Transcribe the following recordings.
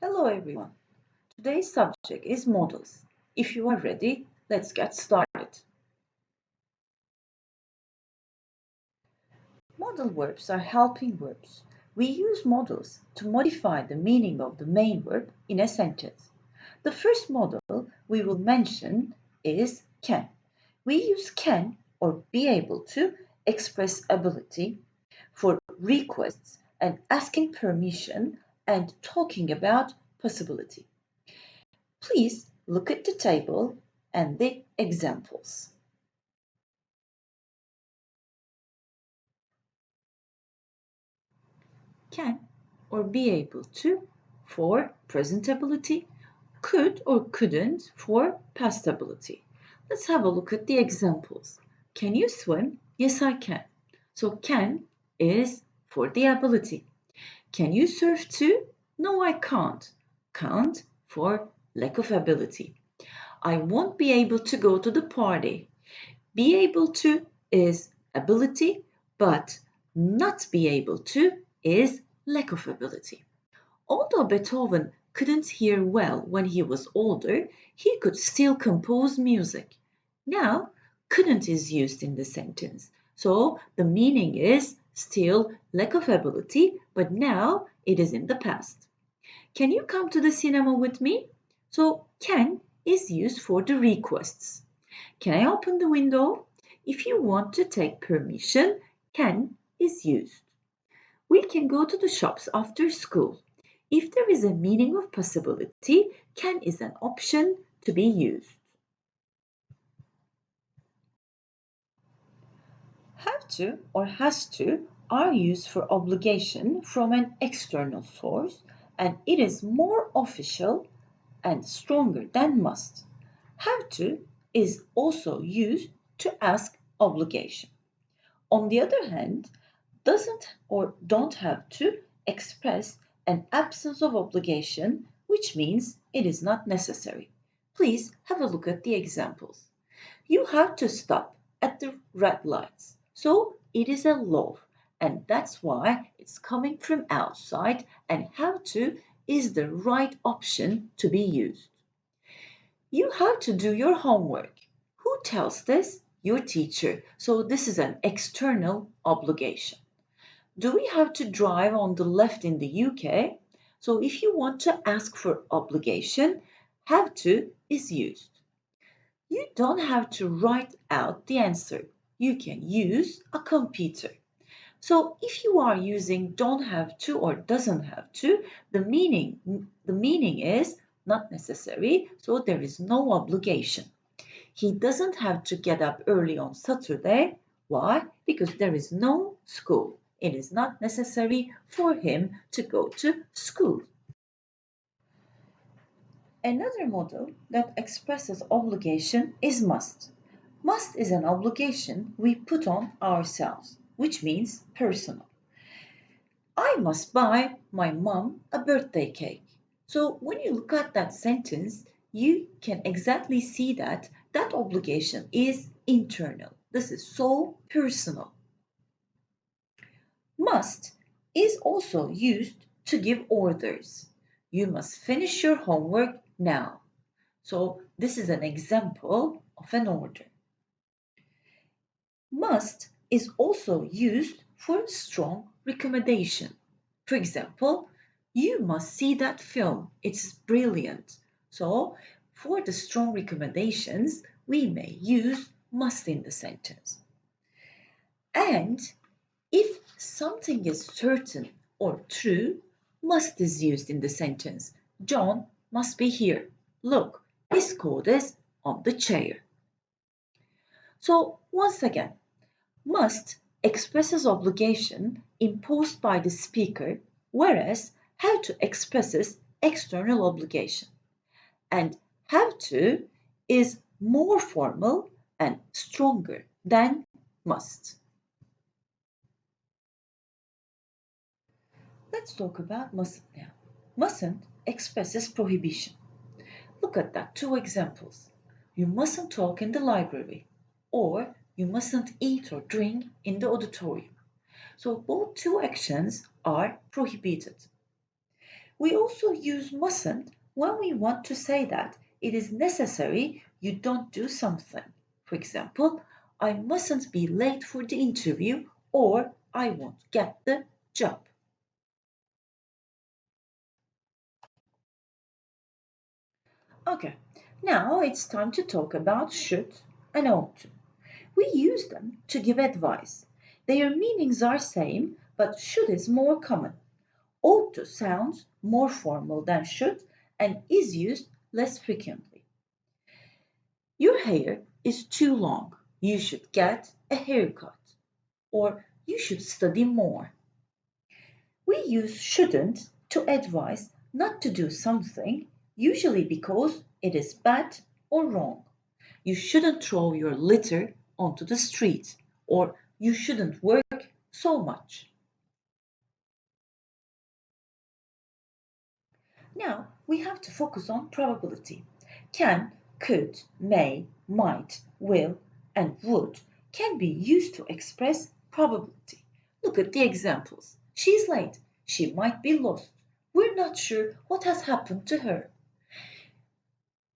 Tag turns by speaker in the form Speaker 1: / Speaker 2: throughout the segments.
Speaker 1: Hello everyone. Today's subject is modals. If you are ready, let's get started. Modal verbs are helping verbs. We use modals to modify the meaning of the main verb in a sentence. The first modal we will mention is can. We use can or be able to express ability for requests and asking permission and talking about possibility. Please look at the table and the examples. Can or be able to for present ability, could or couldn't for past ability. Let's have a look at the examples. Can you swim? Yes, I can. So can is for the ability. Can you surf too? No, I can't. Can't for lack of ability. I won't be able to go to the party. Be able to is ability, but not be able to is lack of ability. Although Beethoven couldn't hear well when he was older, he could still compose music. Now, couldn't is used in the sentence. So the meaning is still lack of ability, but now it is in the past. Can you come to the cinema with me? So can is used for the requests. Can I open the window? If you want to take permission, can is used. We can go to the shops after school. If there is a meaning of possibility, can is an option to be used. Have to or has to are used for obligation from an external source and it is more official and stronger than must. Have to is also used to ask obligation. On the other hand, doesn't or don't have to express an absence of obligation, which means it is not necessary. Please have a look at the examples. You have to stop at the red lights. So it is a law, and that's why it's coming from outside, and have to is the right option to be used. You have to do your homework. Who tells this? Your teacher. So this is an external obligation. Do we have to drive on the left in the UK? So if you want to ask for obligation, have to is used. You don't have to write out the answer. You can use a computer. So if you are using don't have to or doesn't have to, the meaning is not necessary, so there is no obligation. He doesn't have to get up early on Saturday. Why? Because there is no school. It is not necessary for him to go to school. Another model that expresses obligation is must. Must is an obligation we put on ourselves, which means personal. I must buy my mom a birthday cake. So when you look at that sentence, you can exactly see that that obligation is internal. This is so personal. Must is also used to give orders. You must finish your homework now. So this is an example of an order. Must is also used for strong recommendation. For example, you must see that film, it's brilliant. So, for the strong recommendations, we may use must in the sentence. And if something is certain or true, must is used in the sentence. John must be here. Look, his coat is on the chair. So, once again, must expresses obligation imposed by the speaker, whereas have to expresses external obligation. And have to is more formal and stronger than must. Let's talk about mustn't now. Mustn't expresses prohibition. Look at that two examples. You mustn't talk in the library, or you mustn't eat or drink in the auditorium. So both two actions are prohibited. We also use mustn't when we want to say that it is necessary you don't do something. For example, I mustn't be late for the interview or I won't get the job. Okay, now it's time to talk about should and ought to. We use them to give advice. Their meanings are same, but should is more common. Ought to sounds more formal than should and is used less frequently. Your hair is too long. You should get a haircut. Or you should study more. We use shouldn't to advise not to do something, usually because it is bad or wrong. You shouldn't throw your litter onto the street, or you shouldn't work so much. Now we have to focus on probability. Can, could, may, might, will, and would can be used to express probability. Look at the examples. She's late. She might be lost. We're not sure what has happened to her.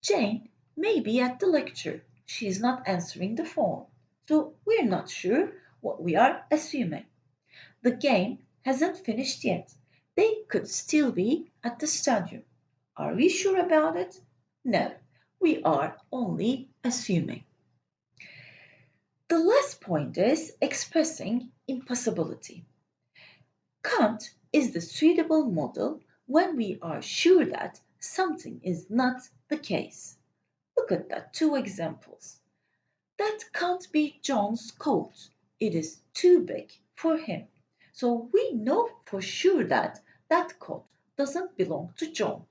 Speaker 1: Jane may be at the lecture. She is not answering the phone. So we're not sure what we are assuming. The game hasn't finished yet. They could still be at the stadium. Are we sure about it? No, we are only assuming. The last point is expressing impossibility. Can't is the suitable model when we are sure that something is not the case. Look at the two examples. That can't be John's coat. It is too big for him. So we know for sure that that coat doesn't belong to John.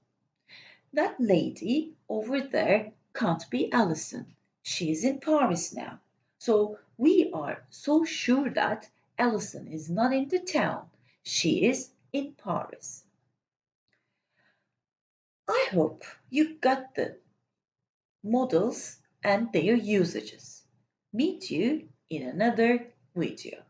Speaker 1: That lady over there can't be Alison. She is in Paris now. So we are so sure that Alison is not in the town. She is in Paris. I hope you got the models and their usages. Meet you in another video.